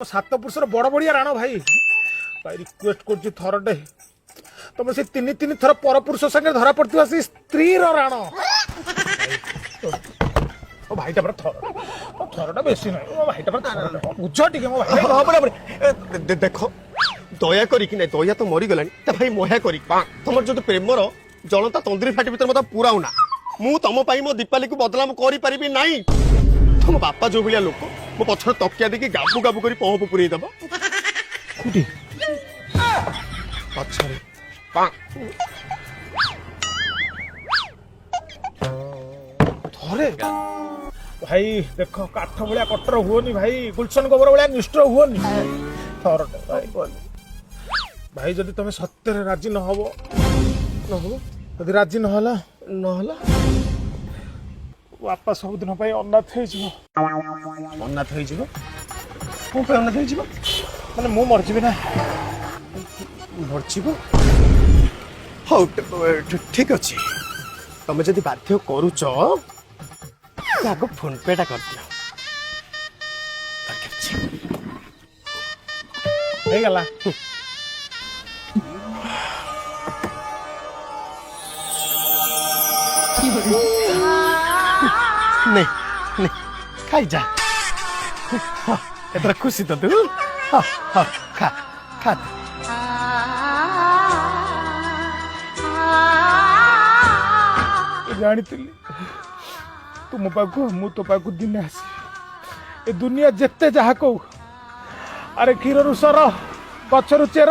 सात पुरुषर बड़ बड़िया राण भाई भाई रिक्वेस्ट कर थरटे तुम से तीन तीन थर पर पुरुष संगे धरा पड़ता से स्त्री राण भाईटा पर थरटा बेसी ना भाईटा पर बुझ टे मो भाई देख दया करी दया तो मरी गलानी भाई मोहा करी तुम जो प्रेमर जलता तंद्री फाटी भर मत पूरा ना मु तुम मो दीपाली को बदलाम करी नहीं तुम बापा जो भाया लोक मो पछर तकिया देखी गाबू गाबू कर पहप पुरे दब पछरे थरे भाई देख काठ भाया कटर हुओनी भाई गुलशन गोबर भाया निष्ठ हुओनी थरटे भाई भाई जदि तुम सत्य राजी न हो जदि राजी नहला बापा सबुदिन अनाथ अनाथ अनाथ माने मु मरजी ना मरजीव हाँ ठीक अच्छे तुम जदि बाध्य करुच आग फोन पे टा कर गला नहीं नहीं खाई जा एतरा खुशी तो तू हाँ हाँ खा खा जानी तू मो पाखु मु तो पाखु दिन आसी ए दुनिया जेते जहा को अरे क्षीर रु सर गचरु चेर आ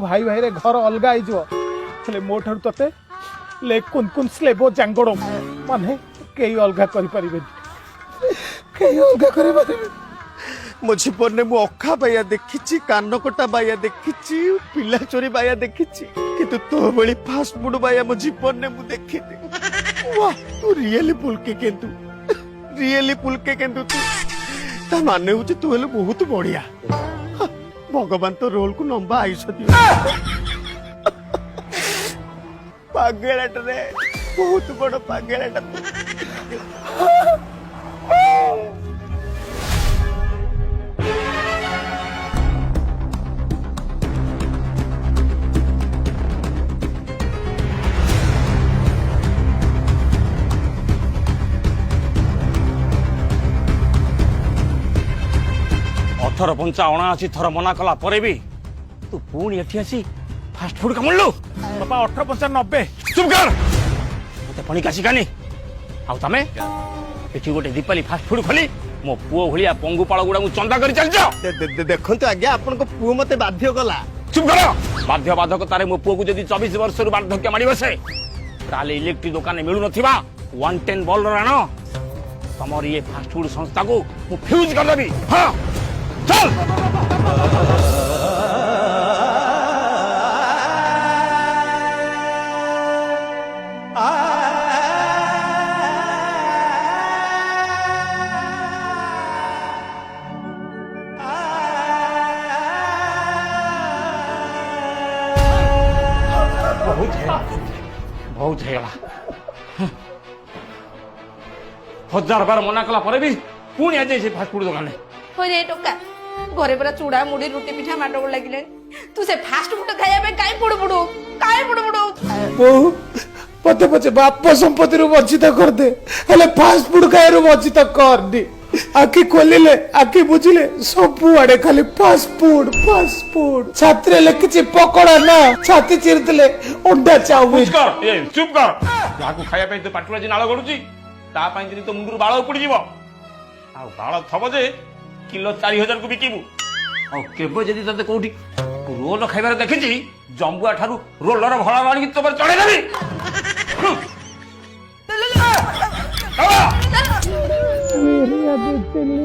भाई भाई रे घर अलगा हो मो ठार तते ले कुन कुन स्लेबो जांगड़ माने कई अलगा करि परिबेनी कई अलगा करि परिबेनी मो जीवन में अखा बाया देखी कान कटा बाया देखी पिला चोरी बाया देखी किंतु तो बड़ी फास्ट फूड बाया मो जीवन में मुझे देखी वाह तू रियली पुलके केंतु तू ता माने होची तू हेले बहुत बढ़िया भगवान तो रोल को लंबा आयुष दियो पागेलाट रे बहुत बड़ पागेलाट अथर पंचा अणाशी थर मना कला परे भी तू पुणी एठी आसी फास्ट फूड कमलु बापा 1895 चुप कर मते पणी कासी कानी आउ तमे एठी गोटे दीपाली फास्ट फूड खोली मो पुओ भलिया पंगु पाळ गुडा मु चंदा करि चल जा देखंतु आज्ञा आपन को पुओ मते बाध्य कला चुप कर बाध्य बाधक तारे मो पुओ को जदी 24 वर्ष रु बार्धक्य माडी बसे ताले इलेक्ट्रिक दुकान मिलु नथिबा 110 बॉल राणो तमर ये फास्ट फूड संस्था को मु फ्यूज कर देबी हां चल बहुत है हजार बार मना कला पर भी पुणी आज से फास्ट फूड दुकान रे टोका घरे पूरा चूड़ा मुड़ी रुटी पिठा माडो लगिले तू से फास्ट फूड खाया पे काई पुडु बहु पते पचे बाप संपत्ति रु वंचित कर दे हेले फास्ट फूड खाए रु वंचित कर दी आखि खोलिले आखि बुझिले सब आड़े खाली फास्ट फूड छात्र लिखिछि पकोड़ा ना छाती चिरतले अंडा चाउमीन चुप कर जाको खाया पे तो पाटुला जी नाळ गडुची ता पाई जदी तो मुंडुर बाळ उपडी जीवो आ बाळ थबो जे किलो 4000 को बिकिबु आ केबो जदी तते कोठी रोल खाइबार देखिछि जंबुआ ठारू रोलर भळा राणी तो पर चढ़े देबी मेरी आदत चली